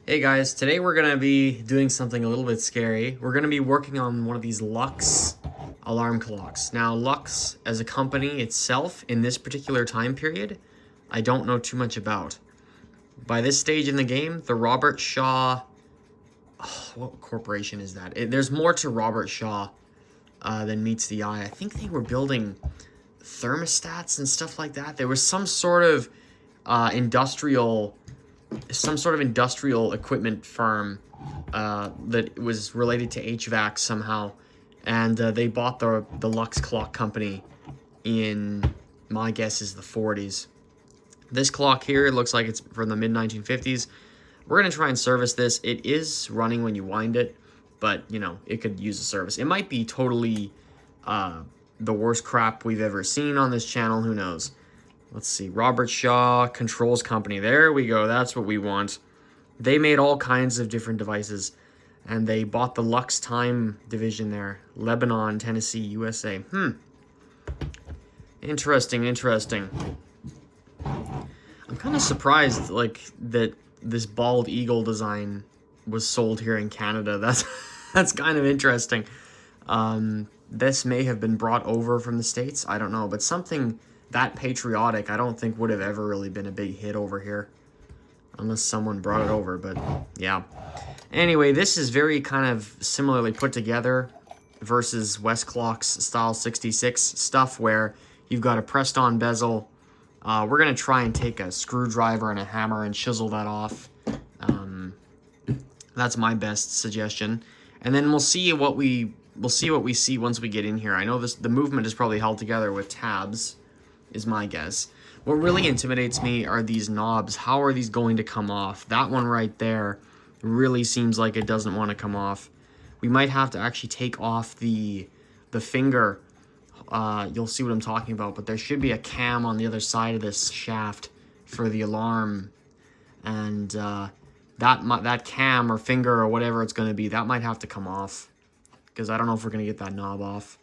Hey guys, today we're going to be doing something a little bit scary. We're going to be working on one of these LUX alarm clocks. Now, LUX as a company itself, in this particular time period, I don't know too much about. By this stage in the game, the Robert Shaw... Oh, what corporation is that? There's more to Robert Shaw than meets the eye. I think they were building thermostats and stuff like that. There was some sort of industrial equipment firm that was related to HVAC somehow, and they bought the Lux Clock Company in, my guess is the 40s. This clock here looks like it's from the mid-1950s. We're going to try and service this. It is running when you wind it, but, you know, it could use a service. It might be totally the worst crap we've ever seen on this channel. Who knows? Let's see. Robert Shaw Controls Company. There we go. That's what we want. They made all kinds of different devices, and they bought the Lux Time division there. Lebanon, Tennessee, USA. Interesting. I'm kind of surprised, like, that this bald eagle design was sold here in Canada. That's kind of interesting. This may have been brought over from the States. I don't know, but something that patriotic, I don't think would have ever really been a big hit over here. Unless someone brought it over, but yeah. Anyway, this is very kind of similarly put together versus Westclock's Style 66 stuff where you've got a pressed-on bezel. We're going to try and take a screwdriver and a hammer and chisel that off. That's my best suggestion. And then we'll see what we see once we get in here. I know the movement is probably held together with tabs, is my guess. What really intimidates me are these knobs. How are these going to come off? That one right there really seems like it doesn't want to come off. We might have to actually take off the finger. You'll see what I'm talking about, but there should be a cam on the other side of this shaft for the alarm, and that cam or finger or whatever it's going to be, that might have to come off, because I don't know if we're going to get that knob off.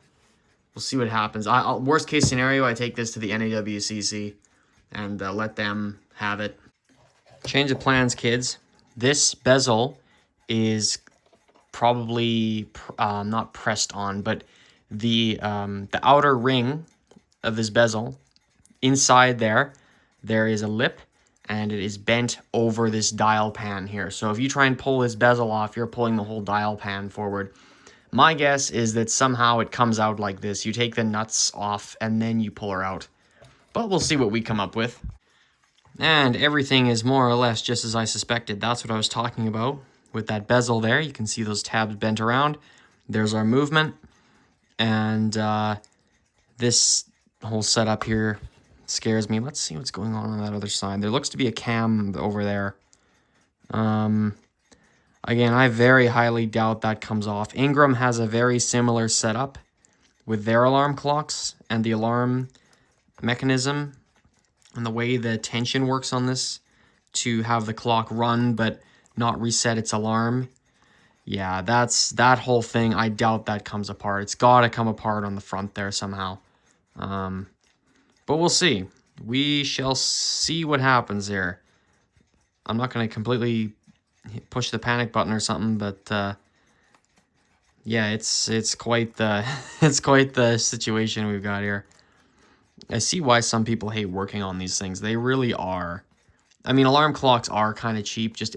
We'll see what happens. Worst case scenario, I take this to the NAWCC and let them have it. Change of plans, kids. This bezel is probably not pressed on, but the outer ring of this bezel, inside there is a lip, and it is bent over this dial pan here. So if you try and pull this bezel off, you're pulling the whole dial pan forward. My guess is that somehow it comes out like this. You take the nuts off and then you pull her out. But we'll see what we come up with. And everything is more or less just as I suspected. That's what I was talking about with that bezel there. You can see those tabs bent around. There's our movement. And this whole setup here scares me. Let's see what's going on that other side. There looks to be a cam over there. Again, I very highly doubt that comes off. Ingram has a very similar setup with their alarm clocks and the alarm mechanism and the way the tension works on this to have the clock run but not reset its alarm. Yeah, that whole thing, I doubt that comes apart. It's got to come apart on the front there somehow. But we'll see. We shall see what happens here. I'm not going to completely push the panic button or something, but yeah, it's quite the situation we've got here. I see why some people hate working on these things. They really are. I mean, alarm clocks are kind of cheap, just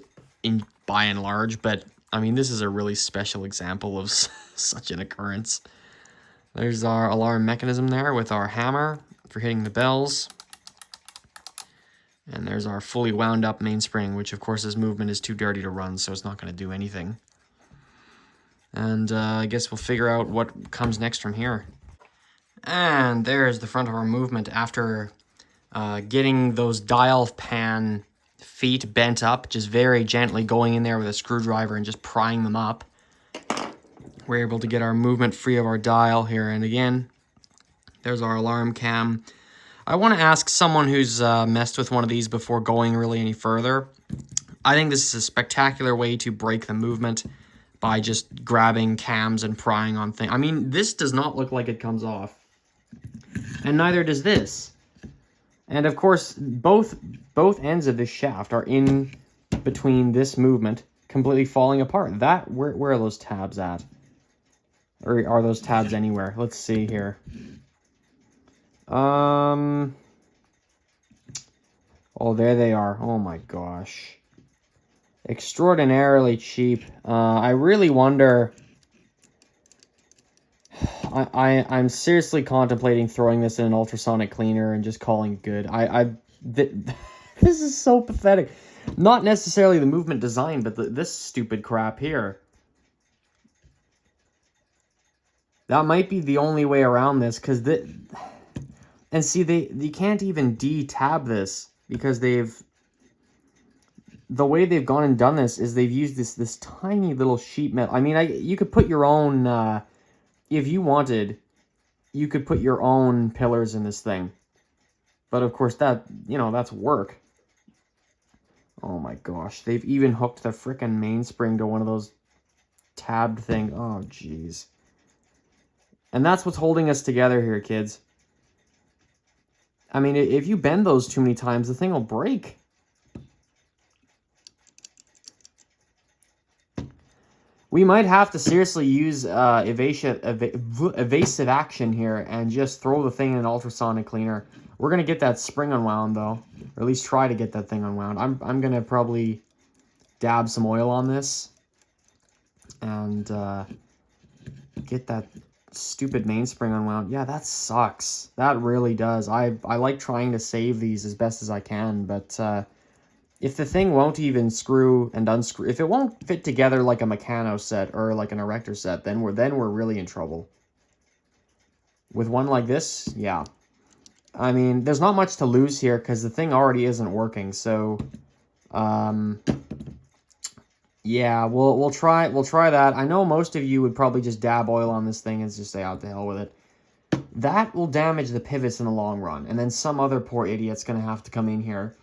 by and large, but I mean, this is a really special example of such an occurrence. There's our alarm mechanism there with our hammer for hitting the bells. And there's our fully wound up mainspring, which of course this movement is too dirty to run, so it's not going to do anything. And I guess we'll figure out what comes next from here. And there's the front of our movement after getting those dial pan feet bent up, just very gently going in there with a screwdriver and just prying them up. We're able to get our movement free of our dial here, and again, there's our alarm cam. I want to ask someone who's messed with one of these before going really any further. I think this is a spectacular way to break the movement by just grabbing cams and prying on things. I mean, this does not look like it comes off. And neither does this. And of course, both ends of this shaft are in between this movement completely falling apart. That, where are those tabs at? Or are those tabs anywhere? Let's see here. Oh, there they are. Oh my gosh. Extraordinarily cheap. I really wonder... I'm seriously contemplating throwing this in an ultrasonic cleaner and just calling it good. This is so pathetic. Not necessarily the movement design, but this stupid crap here. That might be the only way around this, because and see, you can't even de-tab this, because the way they've gone and done this is they've used this tiny little sheet metal. I mean, you could put your own, if you wanted, you could put your own pillars in this thing. But of course that, that's work. Oh my gosh, they've even hooked the frickin' mainspring to one of those tabbed things. Oh jeez. And that's what's holding us together here, kids. I mean, if you bend those too many times, the thing will break. We might have to seriously use evasive action here and just throw the thing in an ultrasonic cleaner. We're going to get that spring unwound, though. Or at least try to get that thing unwound. I'm going to probably dab some oil on this. And get that stupid mainspring unwound. Yeah, that sucks. That really does. I like trying to save these as best as I can, but if the thing won't even screw and unscrew, if it won't fit together like a Meccano set or like an erector set, then we're really in trouble. With one like this, yeah. I mean, there's not much to lose here because the thing already isn't working. So, yeah, we'll try that. I know most of you would probably just dab oil on this thing and just say, out the hell with it. That will damage the pivots in the long run, and then some other poor idiot's gonna have to come in here.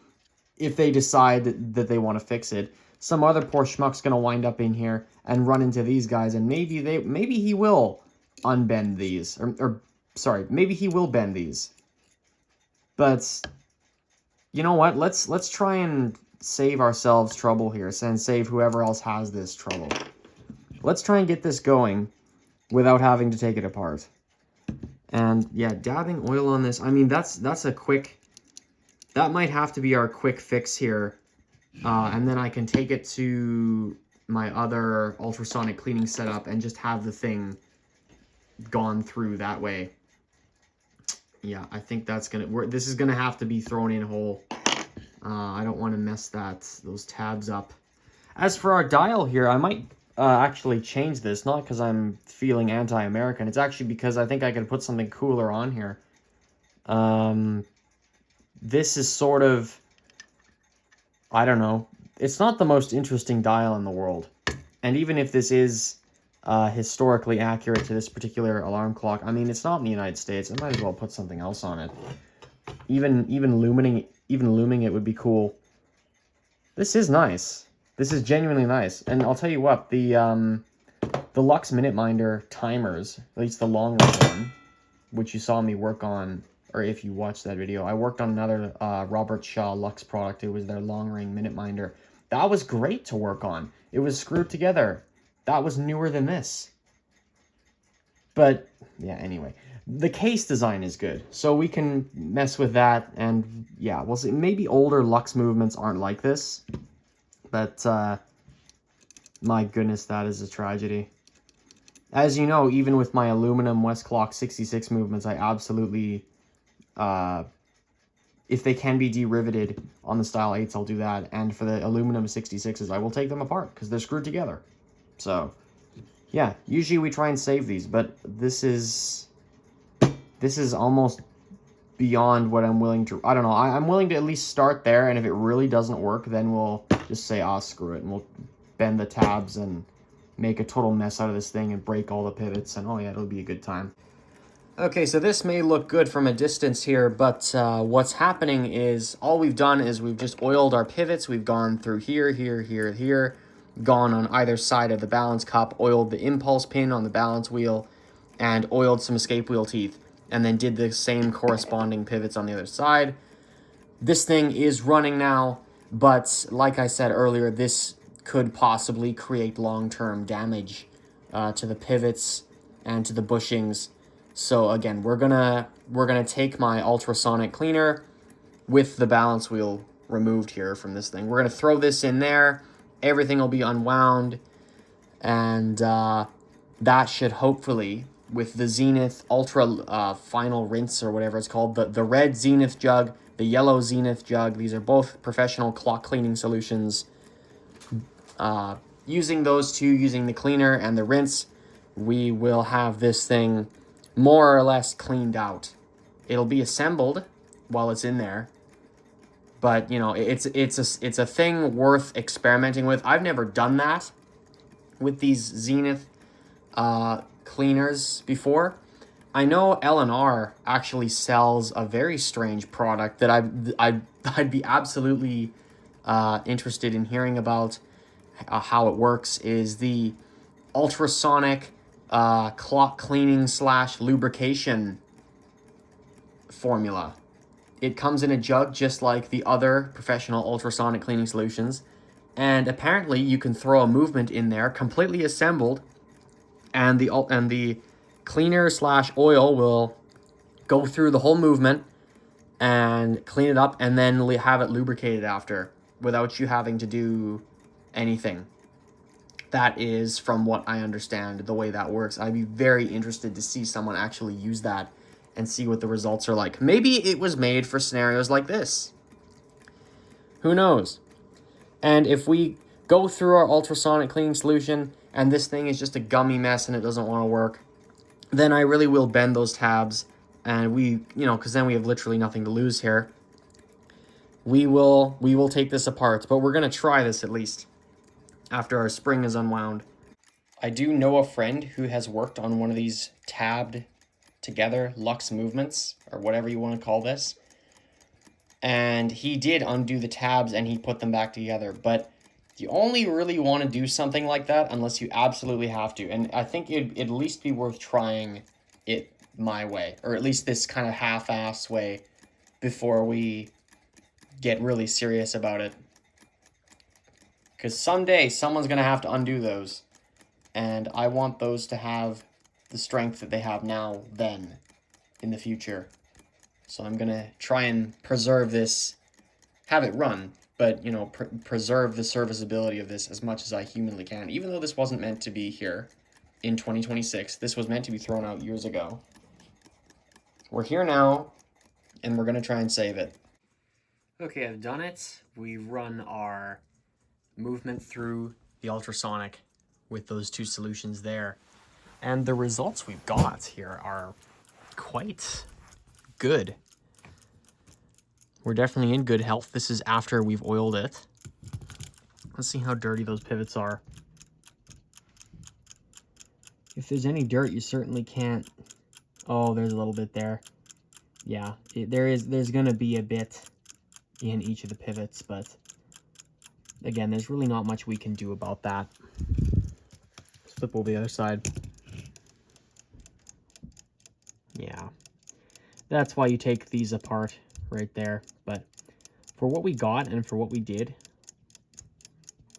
If they decide that they want to fix it, some other poor schmuck's going to wind up in here and run into these guys, and maybe he will unbend these, or sorry, maybe he will bend these. But you know what? Let's try and save ourselves trouble here, and save whoever else has this trouble. Let's try and get this going without having to take it apart. And yeah, dabbing oil on this. I mean, that's a quick. That might have to be our quick fix here. And then I can take it to my other ultrasonic cleaning setup and just have the thing gone through that way. Yeah, I think that's going to work. This is going to have to be thrown in whole. I don't want to mess those tabs up. As for our dial here, I might actually change this. Not because I'm feeling anti-American. It's actually because I think I could put something cooler on here. This is sort of, I don't know, it's not the most interesting dial in the world. And even if this is historically accurate to this particular alarm clock, I mean, it's not in the United States. I might as well put something else on it. Even looming it would be cool. This is nice. This is genuinely nice. And I'll tell you what, the LUX Minute Minder timers, at least the long range one, which you saw me work on, or if you watched that video, I worked on another Robert Shaw LUX product. It was their long ring minute minder. That was great to work on. It was screwed together. That was newer than this. But, yeah, anyway. The case design is good. So we can mess with that. And, yeah, we'll see. Maybe older LUX movements aren't like this. But, my goodness, that is a tragedy. As you know, even with my aluminum West Clock 66 movements, I absolutely... if they can be de-riveted on the Style 8s, I'll do that. And for the aluminum 66s, I will take them apart because they're screwed together. So, yeah, usually we try and save these, but this is almost beyond what I'm willing to... I don't know. I'm willing to at least start there, and if it really doesn't work, then we'll just say, screw it, and we'll bend the tabs and make a total mess out of this thing and break all the pivots, and oh yeah, it'll be a good time. Okay, so this may look good from a distance here, but what's happening is all we've done is we've just oiled our pivots. We've gone through here, here, here, here, gone on either side of the balance cup, oiled the impulse pin on the balance wheel, and oiled some escape wheel teeth, and then did the same corresponding pivots on the other side. This thing is running now. But like I said earlier, this could possibly create long-term damage to the pivots and to the bushings. So again, we're gonna take my ultrasonic cleaner with the balance wheel removed here from this thing. We're gonna throw this in there. Everything will be unwound, and that should hopefully, with the Zenith Ultra Final Rinse or whatever it's called, the red Zenith jug, the yellow Zenith jug, these are both professional clock cleaning solutions. Using those two, using the cleaner and the rinse, we will have this thing more or less cleaned out. It'll be assembled while it's in there, but you know, it's a thing worth experimenting with. I've never done that with these Zenith cleaners before. I know L&R actually sells a very strange product that I'd be absolutely interested in hearing about how it works. Is the ultrasonic clock cleaning / lubrication formula. It comes in a jug just like the other professional ultrasonic cleaning solutions, and apparently you can throw a movement in there completely assembled, and the cleaner / oil will go through the whole movement and clean it up, and then have it lubricated after without you having to do anything. That is, from what I understand, the way that works. I'd be very interested to see someone actually use that and see what the results are like. Maybe it was made for scenarios like this. Who knows? And if we go through our ultrasonic cleaning solution and this thing is just a gummy mess and it doesn't want to work, then I really will bend those tabs, and because then we have literally nothing to lose here. We will take this apart, but we're going to try this at least after our spring is unwound. I do know a friend who has worked on one of these tabbed together LUX movements, or whatever you want to call this. And he did undo the tabs and he put them back together, but you only really want to do something like that unless you absolutely have to. And I think it'd at least be worth trying it my way, or at least this kind of half-ass way, before we get really serious about it. Because someday someone's going to have to undo those, and I want those to have the strength that they have now then in the future. So I'm going to try and preserve this, have it run, but, preserve the serviceability of this as much as I humanly can. Even though this wasn't meant to be here in 2026, this was meant to be thrown out years ago. We're here now, and we're going to try and save it. Okay, I've done it. We've run our movement through the ultrasonic with those two solutions there. And the results we've got here are quite good. We're definitely in good health. This is after we've oiled it. Let's see how dirty those pivots are. If there's any dirt, you certainly can't... Oh, there's a little bit there. Yeah, there's going to be a bit in each of the pivots, but again, there's really not much we can do about that. Let's flip over the other side. Yeah, that's why you take these apart right there. But for what we got and for what we did,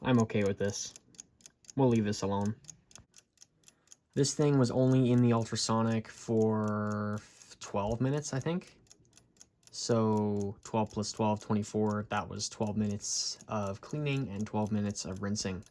I'm okay with this. We'll leave this alone. This thing was only in the ultrasonic for 12 minutes, I think. So 12 plus 12, 24, that was 12 minutes of cleaning and 12 minutes of rinsing.